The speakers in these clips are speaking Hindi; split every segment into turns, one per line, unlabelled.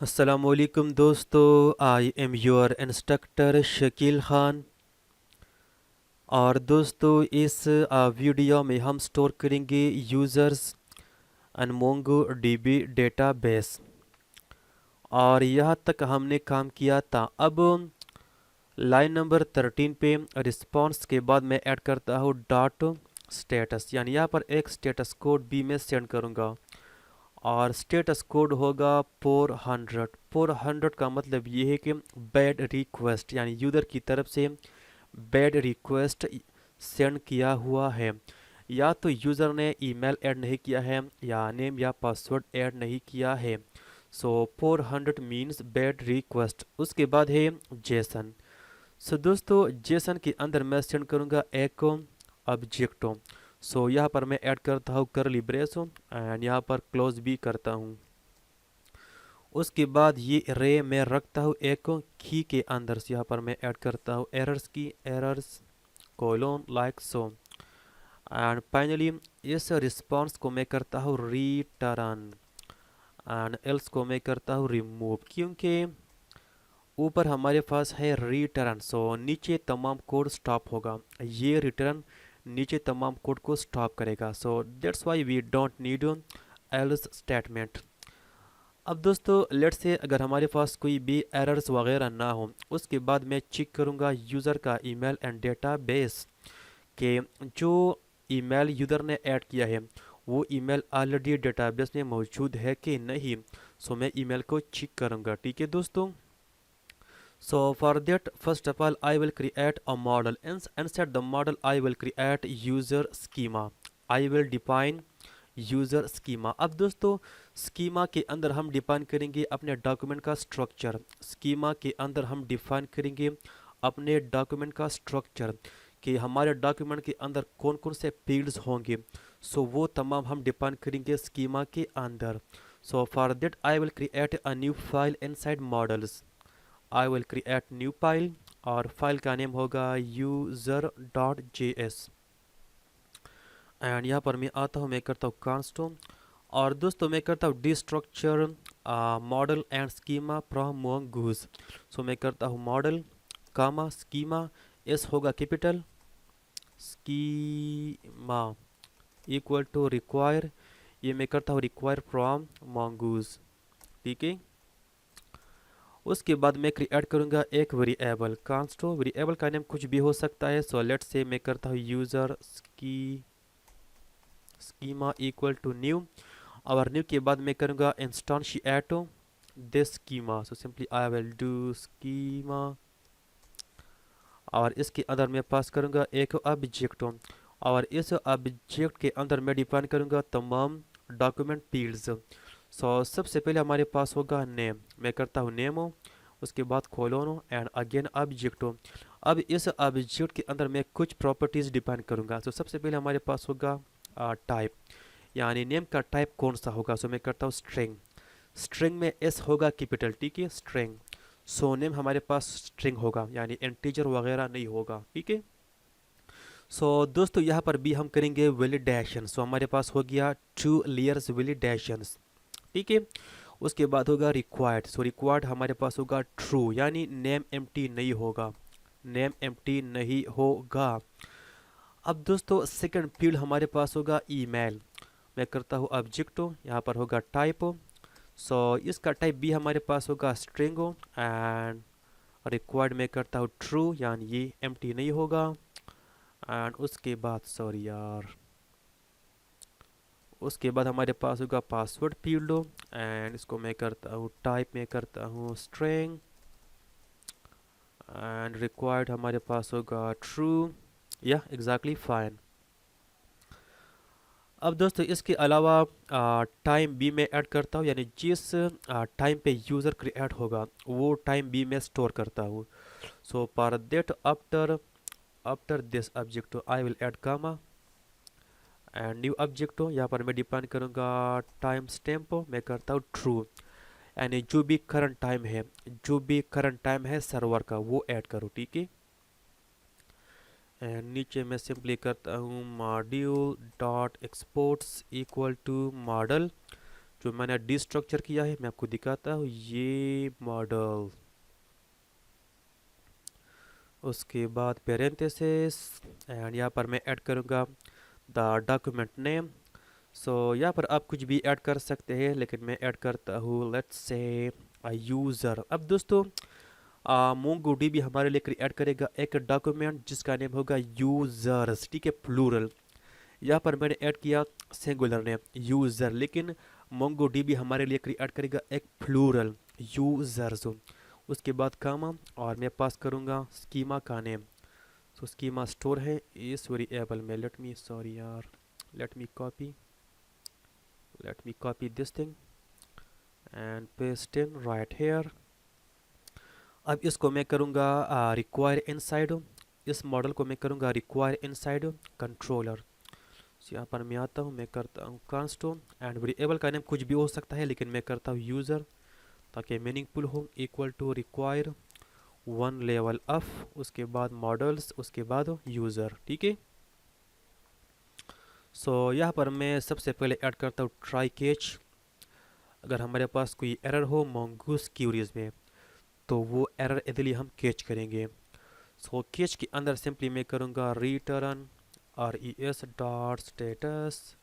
अस्सलामुअलैकुम दोस्तों, I am your instructor Shakeel Khan. और दोस्तों इस वीडियो में हम स्टोर करेंगे users and Mongo dB database. और यहाँ तक हमने काम किया था। अब लाइन नंबर 13 पे रिस्पॉन्स के बाद मैं ऐड करता हूँ डॉट स्टेटस, यानी यहाँ पर एक स्टेटस कोड भी मैं सेंड करूँगा। और स्टेटस कोड होगा 400। 400 का मतलब ये है कि बैड रिक्वेस्ट, यानी यूज़र की तरफ से बैड रिक्वेस्ट सेंड किया हुआ है, या तो यूज़र ने ईमेल ऐड नहीं किया है या नेम या पासवर्ड ऐड नहीं किया है। सो 400 मीन्स बैड रिक्वेस्ट। उसके बाद है जेसन। सो दोस्तों जेसन के अंदर मैं सेंड करूँगा एक ऑब्जेक्ट। सो यहाँ पर मैं ऐड करता हूँ करली ब्रेस एंड यहाँ पर क्लोज भी करता हूँ। उसके बाद ये रे मैं रखता हूँ एक की के अंदर से, यहाँ पर मैं ऐड करता हूँ एरर्स की, errors colon like so. And finally इस रिस्पॉन्स को मैं करता हूँ रिटर्न एंड एल्स को मैं करता हूँ रिमूव, क्योंकि ऊपर हमारे पास है रिटर्न। सो नीचे तमाम कोड स्टॉप होगा, ये रिटर्न नीचे तमाम कोड को स्टॉप करेगा। So that's why we don't need else statement. अब दोस्तों लेट्स से अगर हमारे पास कोई भी एरर्स वगैरह ना हो, उसके बाद मैं चेक करूँगा यूज़र का ईमेल एंड डेटाबेस के जो ईमेल यूज़र ने ऐड किया है वो ईमेल ऑलरेडी डेटाबेस में मौजूद है कि नहीं। सो मैं ईमेल को चेक करूँगा, ठीक है दोस्तों। So for that, first of all, I will create a model. Inside the model, I will create user schema. I will define user schema. अब दोस्तों स्कीमा के अंदर हम डिफाइन करेंगे अपने डॉक्यूमेंट का स्ट्रक्चर। स्कीमा के अंदर हम डिफाइन करेंगे अपने डॉक्यूमेंट का स्ट्रक्चर कि हमारे डॉक्यूमेंट के अंदर कौन कौन से फील्ड्स होंगे। सो वो तमाम हम डिफाइन करेंगे स्कीमा के अंदर। सो for that I will create a new file inside models. I will create new file और फाइल का नेम होगा user.js। एंड यहाँ पर मैं आता हूँ, मैं करता हूँ कांस्टो। और दोस्तों मैं करता हूँ destructure model and schema from mongoose. So मैं करता हूँ मॉडल कामा स्कीमा, एस होगा capital, schema equal to require, ये मैं करता हूँ रिक्वायर फ्रॉम मोंगूज, ठीक है। उसके बाद मैं क्रिएट करूँगा एक वेरिएबल कांस्टो। वेरिएबल का नेम कुछ भी हो सकता है। सो लेट्स से मैं करता हूँ user schema equal to new. और न्यू के बाद मैं करूँगा instantiate this schema. So simply I will do schema और इसके अंदर मैं पास करूँगा एक ऑब्जेक्ट। और इस ऑब्जेक्ट के अंदर मैं डिफाइन करूँगा तमाम डॉक्यूमेंट फील्ड्स। सो सबसे पहले हमारे पास होगा नेम, मैं करता हूँ नेम, उसके बाद कोलोन एंड अगेन ऑब्जेक्ट। अब इस ऑब्जेक्ट के अंदर मैं कुछ प्रॉपर्टीज़ डिफाइन करूँगा। तो सबसे पहले हमारे पास होगा टाइप, यानी नेम का टाइप कौन सा होगा। सो मैं करता हूँ स्ट्रिंग। स्ट्रिंग में एस होगा कैपिटल, ठीक है, स्ट्रिंग। सो नेम हमारे पास स्ट्रिंग होगा, यानी इंटीजर वगैरह नहीं होगा, ठीक है। सो दोस्तों यहाँ पर भी हम करेंगे वैलिडेशन। सो हमारे पास हो गया टू लेयर्स वैलिडेशंस, ठीक है। उसके बाद होगा रिक्वायर्ड। सो रिक्वायर्ड हमारे पास होगा ट्रू, यानी नेम एम्प्टी नहीं होगा, नेम एम्प्टी नहीं होगा। अब दोस्तों सेकंड फील्ड हमारे पास होगा ईमेल। मैं करता हूँ ऑब्जेक्ट, यहाँ पर होगा टाइप। सो इसका टाइप भी हमारे पास होगा स्ट्रिंग एंड रिक्वायर्ड में करता हूँ ट्रू, यानी ये एम्प्टी नहीं होगा। एंड उसके बाद सॉरी यार, उसके बाद हमारे पास होगा पासवर्ड फील्ड एंड इसको मैं करता हूँ टाइप में करता हूँ स्ट्रिंग एंड रिक्वायर्ड हमारे पास होगा ट्रू, या एग्जैक्टली फाइन। अब दोस्तों इसके अलावा टाइम भी मैं ऐड करता हूँ, यानी जिस टाइम पे यूज़र क्रिएट होगा वो टाइम भी मैं स्टोर करता हूँ। So for that after after this object I will add comma and new object. यहाँ पर मैं डिफाइन करूँगा टाइम स्टैम्प, मैं करता हूँ ट्रू, यानी जो भी करंट टाइम है, जो भी करंट टाइम है सर्वर का वो ऐड करो, ठीक है। एंड नीचे मैं सिंपली करता हूँ module dot exports equal to model जो मैंने डिस्ट्रक्चर किया है मैं आपको दिखाता हूँ, ये मॉडल। उसके बाद पेरेंथेसिस एंड यहाँ पर मैं ऐड करूँगा द डॉक्यूमेंट नेम। सो यहाँ पर आप कुछ भी ऐड कर सकते हैं, लेकिन मैं ऐड करता हूँ लेट्स से यूज़र। अब दोस्तों मोंगो डीबी हमारे लिए ऐड करेगा एक डॉक्यूमेंट जिसका नेम होगा यूज़र्स, ठीक है, प्लूरल। यहाँ पर मैंने ऐड किया सिंगुलर नेम यूज़र, लेकिन मोंगो डीबी हमारे लिए ऐड करेगा एक प्लूरल यूज़र्स। उसके बाद कामा और मैं पास करूँगा स्कीमा का नेम। सो स्कीमा स्टोर है इस वेरिएबल में। लेट मी सॉरी यार, let me copy this thing and paste in right here. अब इसको मैं करूँगा रिक्वायर इनसाइड, इस मॉडल को मैं करूँगा रिक्वायर इनसाइड कंट्रोलर। यहाँ पर मैं आता हूँ, मैं करता हूँ कांस्टो एंड वेरिएबल का नेम कुछ भी हो सकता है, लेकिन मैं करता हूँ यूज़र ताकि मीनिंगफुल हो। Equal to require one level up, उसके बाद मॉडल्स, उसके बाद यूज़र, ठीक है। सो यहाँ पर मैं सबसे पहले ऐड करता हूँ ट्राई कैच। अगर हमारे पास कोई एरर हो मोंगूस क्यूरीज में तो वो एरर इजीली हम कैच करेंगे। सो कैच के अंदर सिंपली मैं करूँगा return res dot status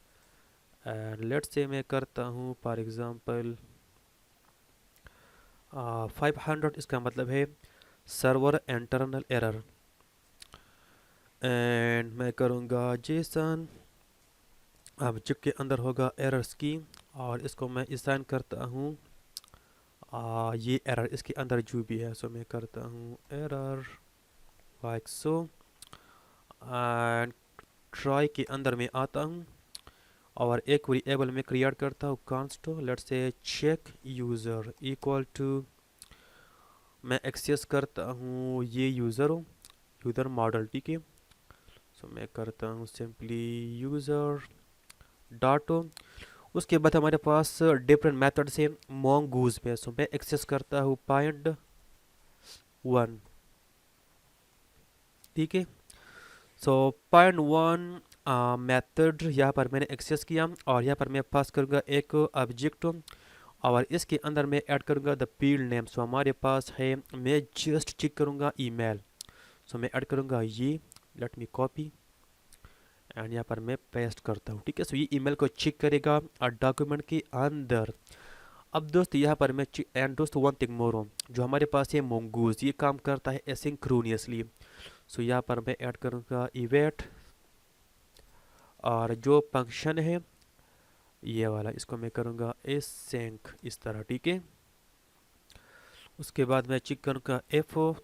and let से मैं करता हूँ फॉर एग्जांपल 500, इसका मतलब है सर्वर इंटरनल एरर। एंड मैं करूँगा जेसन, ऑब्जेक्ट के अंदर होगा एरर्स की और इसको मैं असाइन करता हूँ ये एरर इसके अंदर जो भी है। सो मैं करता हूँ error like so and try के अंदर मैं आता हूँ और एक वेरिएबल में क्रिएट करता हूँ const let's say check user equal to मैं एक्सेस करता हूँ ये यूज़र मॉडल, ठीक है। सो मैं करता हूँ सिंपली यूज़र डॉट। उसके बाद हमारे पास डिफरेंट मेथड से मोंगूज में, सो मैं एक्सेस करता हूँ पॉइंट 1, ठीक है। सो पॉइंट 1 मेथड यहाँ पर मैंने एक्सेस किया और यहाँ पर मैं पास करूँगा एक ऑब्जेक्ट और इसके अंदर मैं ऐड करूँगा द फील्ड नेम। सो हमारे पास है, मैं जस्ट चेक करूँगा ईमेल। सो मैं ऐड करूँगा ये, लेट मी कॉपी एंड यहाँ पर मैं पेस्ट करता हूँ, ठीक है। सो ये ईमेल को चेक करेगा और डॉक्यूमेंट के अंदर। अब दोस्त यहाँ पर मैं एंड दोस्त वन थिंग मोर हो, जो हमारे पास है मोंगूज, ये काम करता है एसिंक्रोनियसली। सो यहाँ पर मैं ऐड करूँगा इवेट और जो फंक्शन है ये वाला, इसको मैं करूँगा एसिंक इस तरह, ठीक है। उसके बाद मैं चेक करूँगा एफओ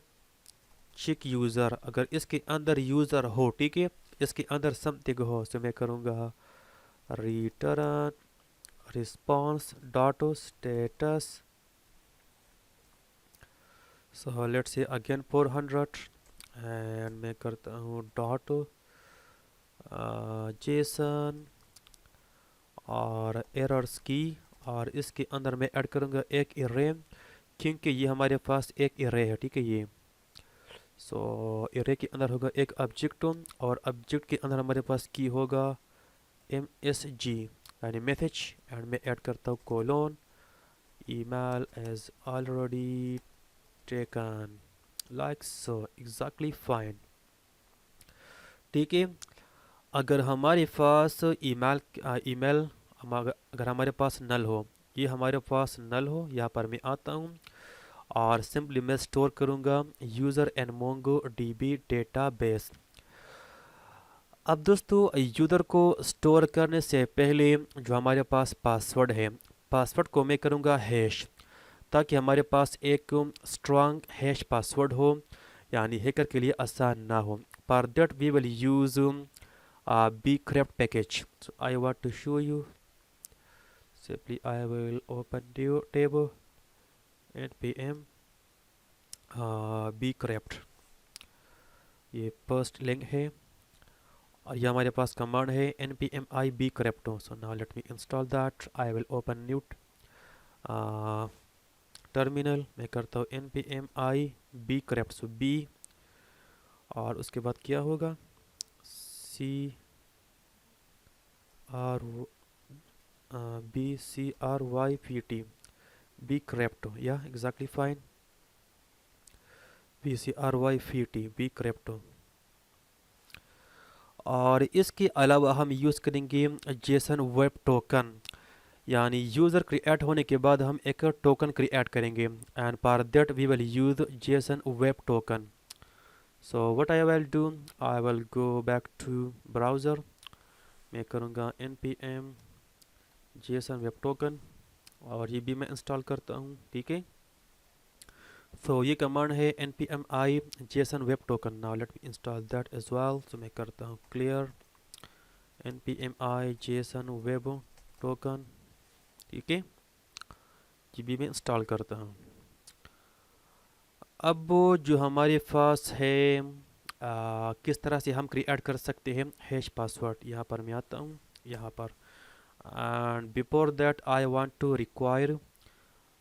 चेक यूज़र, अगर इसके अंदर यूज़र हो, ठीक है, इसके अंदर समथिंग हो, तो मैं करूँगा return response dot status. So let's से अगेन 400 एंड मैं करता हूँ डॉट जेसन और एरर्स की और इसके अंदर मैं ऐड करूँगा एक एरे, क्योंकि ये हमारे पास एक एरे है, ठीक है ये। सो एरे के अंदर होगा एक ऑब्जेक्ट और ऑब्जेक्ट के अंदर हमारे पास की होगा MSG यानी मैसेज एंड मैं ऐड करता हूँ colon email is already taken like so exactly fine, ठीक है। अगर हमारे पास ईमेल अगर हमारे पास नल हो, ये हमारे पास नल हो, यहाँ पर मैं आता हूँ और सिंपली मैं स्टोर करूँगा user and Mongo dB database. अब दोस्तों यूज़र को स्टोर करने से पहले जो हमारे पास पासवर्ड है, पासवर्ड को मैं करूँगा हैश, ताकि हमारे पास एक स्ट्रॉन्ग हैश पासवर्ड हो, यानी हैकर के लिए आसान ना हो। For that we will use bcrypt package. So I want to show you. Simply I will open the table npm bcrypt, ये फर्स्ट लिंक है और ये हमारे पास कमांड है npm i bcrypto. So now let me install that. I will open new terminal, मैं करता हूँ npm i bcrypt, so b और उसके बाद क्या होगा c r BCRYPT, be crypto, yeah, exactly fine. BCRYPT, be crypto। और इसके अलावा हम यूज़ करेंगे जेसन वेब टोकन, यानी यूज़र क्रिएट होने के बाद हम एक टोकन क्रिएट करेंगे, and for that we will use JSON web token. So what I will do, I will go back to browser, मैं करूँगा npm जेसन वेब टोकन, और ये भी मैं इंस्टॉल करता हूँ, ठीक है। सो ये कमांड है npm i JSON web token. Now let me install that as well. So मैं करता हूँ clear npm i JSON web token, ठीक है, ये भी मैं इंस्टॉल करता हूँ। अब वो जो हमारे पास है किस तरह से हम क्रिएट कर सकते हैं हैश पासवर्ड, यहाँ पर मैं आता हूँ, यहाँ पर, and before that I want to require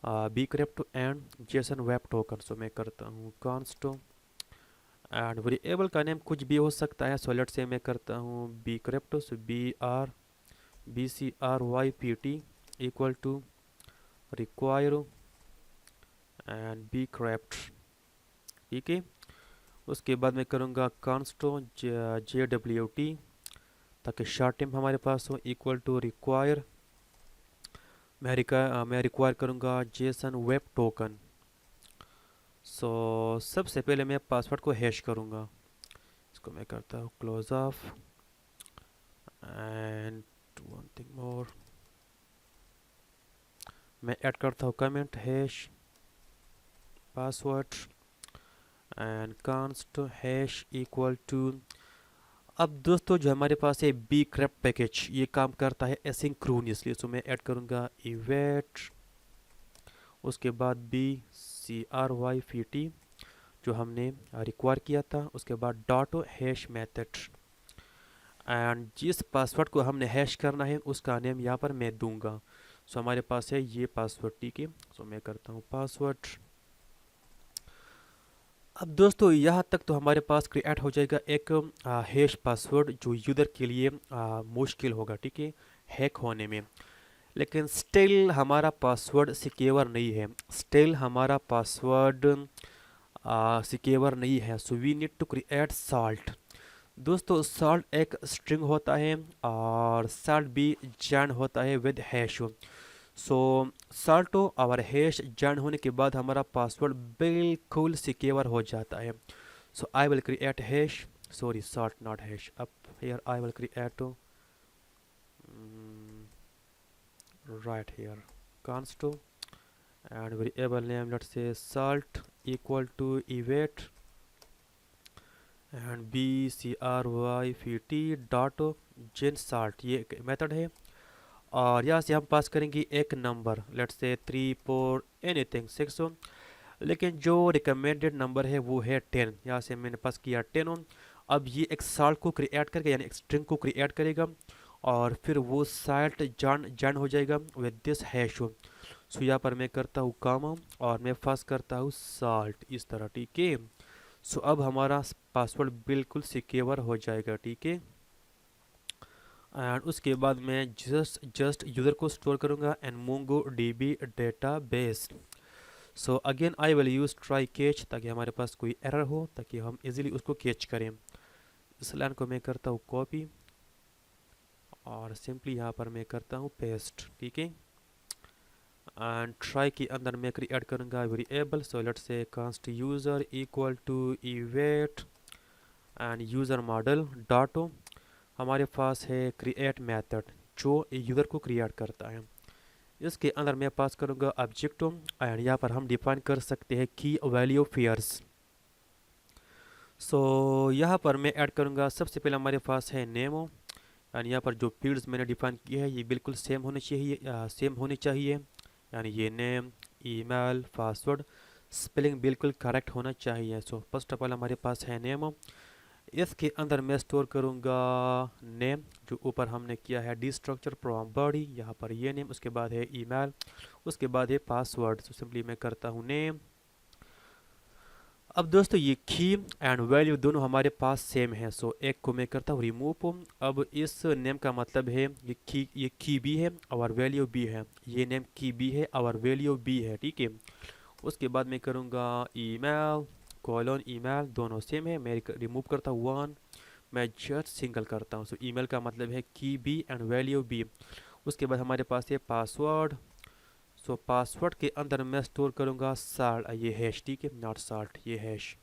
bcrypt and JSON web token. So मैं करता हूँ कॉन्स्ट, एंड वेरिएबल का नेम कुछ भी हो सकता है। सो लेट से मैं करता हूँ B crypto, so BCRYPT equal to require and B crypt, ठीक है। उसके बाद मैं करूँगा कॉन्स्टो JWT, ताकि शॉर्ट टाइम हमारे पास हो, इक्वल टू रिक्वायर, मैं रिक्वायर करूँगा जेसन वेब टोकन। सो सबसे पहले मैं पासवर्ड को हैश करूँगा, इसको मैं करता हूँ close off, and one thing more, मैं ऐड करता हूँ comment hash password and const hash equal to. अब दोस्तों जो हमारे पास है बी क्रिप्ट पैकेज, ये काम करता है एसिंक्रोनियसली। सो मैं ऐड करूँगा इवेट, उसके बाद BCRYPT जो हमने रिक्वायर किया था, उसके बाद डॉट हैश मेथड, एंड जिस पासवर्ड को हमने हैश करना है उसका नेम यहाँ पर मैं दूंगा। सो हमारे पास है ये पासवर्ड, ठीक है। सो मैं करता हूँ पासवर्ड। अब दोस्तों यहाँ तक तो हमारे पास क्रिएट हो जाएगा एक हैश पासवर्ड, जो यूज़र के लिए मुश्किल होगा, ठीक है, हैक होने में। लेकिन स्टिल हमारा पासवर्ड सिक्योर नहीं है, स्टिल हमारा पासवर्ड सिक्योर नहीं है। So we need to create salt. दोस्तों साल्ट एक स्ट्रिंग होता है, और साल्ट भी जॉइन होता है विद हैश। सो साल्टो और हैश जॉइन होने के बाद हमारा पासवर्ड बिल्कुल सिक्योर हो जाता है। So I will create hash, sorry salt not hash, अब here I will create right here const and variable name, let's say salt equal to event and BCRYPT dot gen salt, ये एक मेथड है। और यहाँ से हम पास करेंगे एक नंबर, लेट्स से 3 4 एनीथिंग 6, लेकिन जो रिकमेंडेड नंबर है वो है 10। यहाँ से मैंने पास किया 10। अब ये एक साल्ट को क्रिएट करके, यानी एक स्ट्रिंग को क्रिएट करेगा, और फिर वो साल्ट जॉइन हो जाएगा विद दिस हैश। सो यहाँ पर मैं करता हूँ कामा, और मैं पास करता हूँ साल्ट, इस तरह, ठीक है। सो अब हमारा पासवर्ड बिल्कुल सिक्योर हो जाएगा, ठीक है। एंड उसके बाद मैं जस्ट यूज़र को स्टोर करूँगा and Mongo DB database. So again I will use try catch, ताकि हमारे पास कोई एरर हो, ताकि हम इजीली उसको कैच करें। इस लाइन को मैं करता हूँ कॉपी, और सिंपली यहाँ पर मैं करता हूँ पेस्ट, ठीक है। एंड ट्राई के अंदर मैं क्रिएट करूँगा variable. So let's say const user equal to await and user model dot, हमारे पास है क्रिएट मेथड जो यूज़र को क्रिएट करता है। इसके अंदर मैं पास करूँगा ऑब्जेक्ट, एंड यहाँ पर हम डिफाइन कर सकते हैं की वैल्यू पेयर्स। सो यहाँ पर मैं ऐड करूँगा, सबसे पहले हमारे पास है नेम, एंड यहाँ पर जो फील्ड्स मैंने डिफाइन किए हैं ये बिल्कुल सेम होनी चाहिए, यानी ये नेम, ईमेल, पासवर्ड, स्पेलिंग बिल्कुल करेक्ट होना चाहिए। सो फर्स्ट ऑफ ऑल हमारे पास है नेम, इसके अंदर मैं स्टोर करूँगा नेम, जो ऊपर हमने किया है डी स्ट्रक्चर फ्रॉम बॉडी, यहाँ पर ये नेम, उसके बाद है ईमेल, उसके बाद है पासवर्ड। सो सिंपली मैं करता हूँ नेम, अब दोस्तों ये की एंड वैल्यू दोनों हमारे पास सेम है, सो एक को मैं करता हूँ रिमूव। अब इस नेम का मतलब है ये की भी है और वैल्यू भी है, ये नेम की भी है और वैल्यू भी है, ठीक है। उसके बाद मैं करूँगा ईमेल कॉलन ईमेल, दोनों सेम है, मैं रिमूव करता हूँ वन, मैं जस्ट सिंगल करता हूँ। सो ईमेल का मतलब है की बी एंड वैल्यू बी। उसके बाद हमारे पास है पासवर्ड। सो पासवर्ड के अंदर मैं स्टोर करूँगा साल्ट, ये हैश, ठीक है, नॉट साल्ट, ये हैश।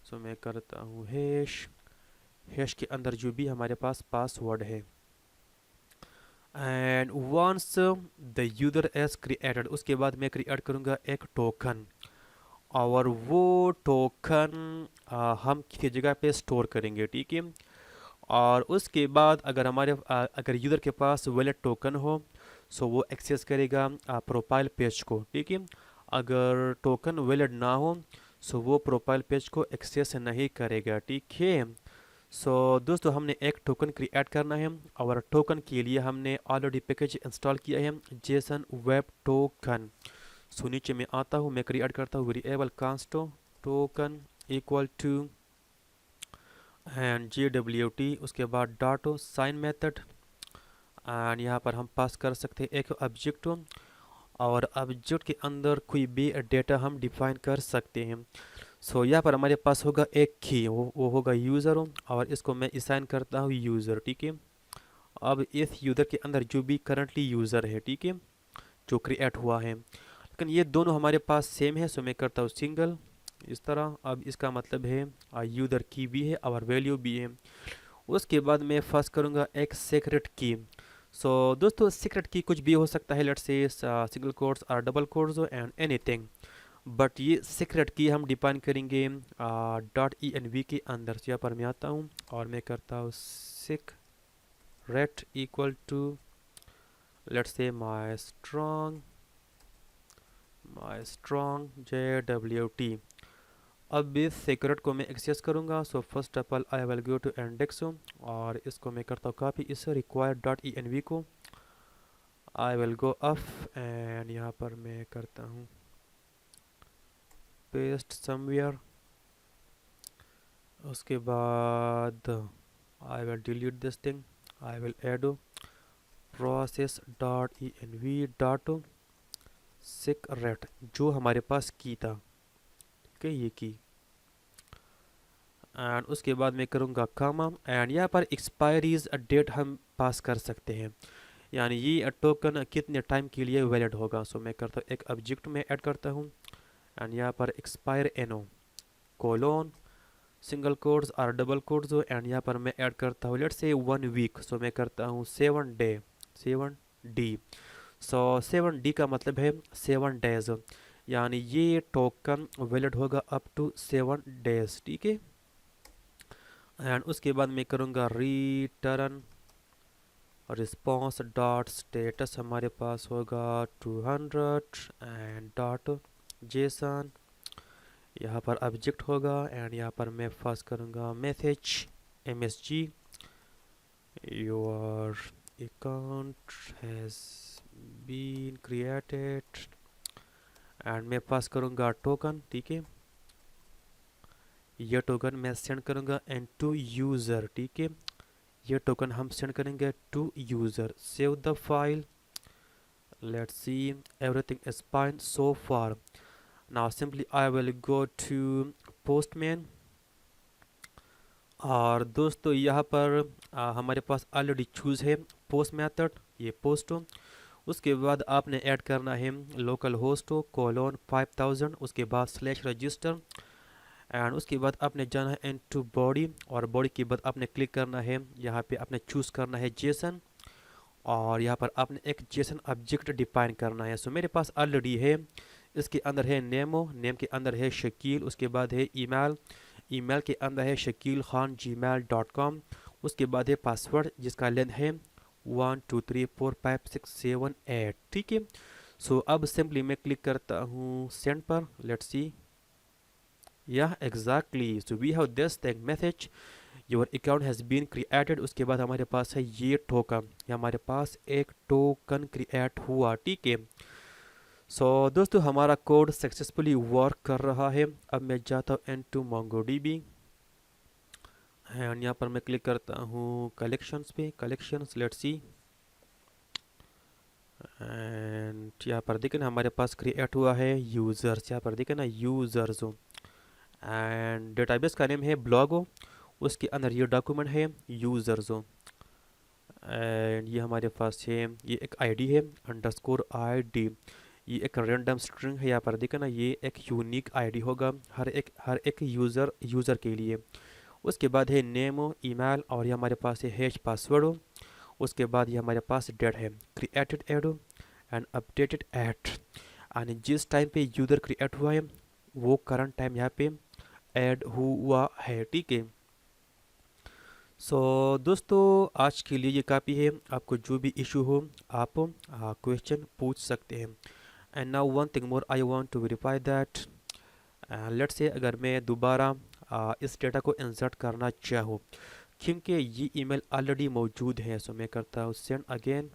सो मैं करता हूँ हैश, हैश के अंदर जो भी हमारे पास पासवर्ड है। And once the user is created, उसके बाद मैं क्रिएट करूँगा एक टोकन, और वो टोकन हम किसी जगह पे स्टोर करेंगे, ठीक है। और उसके बाद अगर यूज़र के पास वैलिड टोकन हो, सो वो एक्सेस करेगा प्रोफाइल पेज को, ठीक है। अगर टोकन वैलिड ना हो, सो वो प्रोफाइल पेज को एक्सेस नहीं करेगा, ठीक है। सो दोस्तों हमने एक टोकन क्रिएट करना है, और टोकन के लिए हमने ऑलरेडी पैकेज इंस्टॉल किया है, जेसन वेब टोकन। सो नीचे में आता हूँ, मैं क्रिएट करता हूँ variable const token equal to and JWT, उसके बाद डॉट साइन मेथड, एंड यहाँ पर हम पास कर सकते हैं एक ऑब्जेक्ट, और ऑब्जेक्ट के अंदर कोई भी डेटा हम डिफाइन कर सकते हैं। सो यहाँ पर हमारे पास होगा एक की, वो होगा यूज़र, और इसको मैं असाइन करता हूँ यूज़र, ठीक है। अब इस यूज़र के अंदर जो भी करंटली यूज़र है, ठीक है, जो क्रिएट हुआ है, लेकिन ये दोनों हमारे पास सेम है, सो मैं करता हूँ सिंगल इस तरह। अब इसका मतलब है यूज़र की भी है और वैल्यू भी है। उसके बाद मैं फर्स्ट करूँगा एक सीक्रेट की। सो दोस्तों सीक्रेट की कुछ भी हो सकता है, लेट्स से सिंगल कोट्स और double quotes and anything, but ये सीक्रेट की हम डिफाइन करेंगे .env के अंदर। से यहाँ पर मैं आता हूँ और मैं करता हूँ secret equal to let's say my strong JWT। अब इस सीक्रेट को मैं एक्सेस करूँगा। So first of all I will go to index, और इसको मैं करता हूँ कॉपी, इस रिक्वायर .env को I will go up, and यहाँ पर मैं करता हूँ पेस्ट समवेयर। उसके बाद I will delete this thing, I will add process .env dot secret, जो हमारे पास की था, ठीक है, ये की। एंड उसके बाद मैं करूँगा कामा, एंड यहाँ पर एक्सपायरीज डेट हम पास कर सकते हैं, यानी ये टोकन कितने टाइम के लिए वैलिड होगा। सो मैं करता हूँ एक ऑब्जेक्ट में ऐड करता हूँ, एंड यहाँ पर एक्सपायर एनो कोलोन सिंगल कोड्स और डबल कोड्स, एंड यहाँ पर मैं ऐड करता हूँ लेट्स से 1 वीक। सो मैं करता हूँ 7 D। सो 7D का मतलब है 7 डेज, यानी ये टोकन वैलिड होगा अप टू 7 डेज, ठीक है। एंड उसके बाद मैं करूँगा रिटर्न रिस्पॉन्स डॉट स्टेटस, हमारे पास होगा 200 एंड डॉट जेसन, यहाँ पर ऑब्जेक्ट होगा, एंड यहाँ पर मैं फर्स्ट करूँगा message MSG your account has been created, and मैं पास करूँगा टोकन, ठीक है। यह टोकन मैं सेंड करूँगा एंड टू यूज़र, ठीक है, ये टोकन हम सेंड करेंगे to user. Save the file, let's see everything is fine so far. Now simply I will go to Postman, और दोस्तों यहाँ पर हमारे पास ऑलरेडी चूज़ है पोस्ट मेथड, ये पोस्ट हो। उसके बाद आपने ऐड करना है लोकल होस्ट कोलोन 5000, उसके बाद /रजिस्टर, एंड उसके बाद आपने जाना है इनटू बॉडी, और बॉडी के बाद आपने क्लिक करना है, यहाँ पे आपने चूज़ करना है जेसन, और यहाँ पर आपने एक जेसन ऑब्जेक्ट डिफाइन करना है। सो मेरे पास ऑलरेडी है, इसके अंदर है नेमो, नेम के अंदर है शकील, उसके बाद है ईमेल, ईमेल के अंदर है shakilkhan@gmail.com, उसके बाद है पासवर्ड जिसका लेंथ है 12345678, ठीक है। सो अब सिंपली मैं क्लिक करता हूँ सेंड पर, लेट्स सी, या exactly, so we have this thing message your account has been created. उसके बाद हमारे पास है ये टोकन, हमारे पास एक टोकन क्रिएट हुआ, ठीक है। सो दोस्तों हमारा कोड सक्सेसफुली वर्क कर रहा है। अब मैं जाता हूँ इनटू मोंगोडीबी एंड यहाँ पर मैं क्लिक करता हूँ कलेक्शंस पे, कलेक्शंस लेट्स सी। एंड यहाँ पर देखें ना हमारे पास क्रिएट हुआ है यूज़र्स, यहाँ पर देखें ना यूज़र्स हो एंड डेटाबेस का नेम है ब्लॉग हो, उसके अंदर ये डॉक्यूमेंट है यूज़र्स हो एंड ये हमारे पास है, ये एक आईडी है अंडरस्कोर आईडी, ये एक रैंडम स्ट्रिंग है। यहाँ पर देखें ना ये एक यूनिक आईडी होगा हर एक यूज़र के लिए। उसके बाद है नेम हो, ईमेल और ये हमारे पास है हैश पासवर्ड हो। उसके बाद ये हमारे पास डेट है क्रिएटेड एड हो एंड अपडेटेड एट, यानी जिस टाइम पे यूज़र क्रिएट हुआ है वो करंट टाइम यहाँ पे ऐड हुआ है, ठीक है। सो दोस्तों आज के लिए ये काफ़ी है, आपको जो भी इशू हो आप क्वेश्चन पूछ सकते हैं। And now one thing more I want to verify that, let's say अगर मैं दोबारा इस डेटा को इंसर्ट करना चाहूँ क्योंकि ये ईमेल ऑलरेडी मौजूद है, सो मैं करता हूँ सेंड अगेन।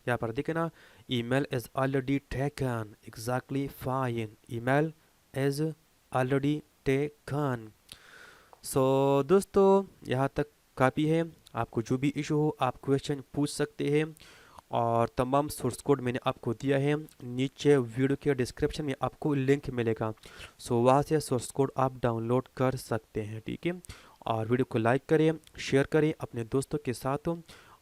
यहाँ पर देखे ना email is already taken, exactly fine, email is already taken. So दोस्तों यहाँ तक काफ़ी है, आपको जो भी इशू हो आप क्वेश्चन पूछ सकते हैं और तमाम सोर्स कोड मैंने आपको दिया है, नीचे वीडियो के डिस्क्रिप्शन में आपको लिंक मिलेगा। सो वहाँ से सोर्स कोड आप डाउनलोड कर सकते हैं, ठीक है। और वीडियो को लाइक करें, शेयर करें अपने दोस्तों के साथ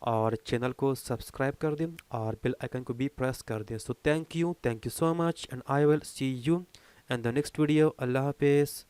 और चैनल को सब्सक्राइब कर दें और बेल आइकन को भी प्रेस कर दें। So thank you so much and I will see you in the next video. अल्लाह हाफिज़।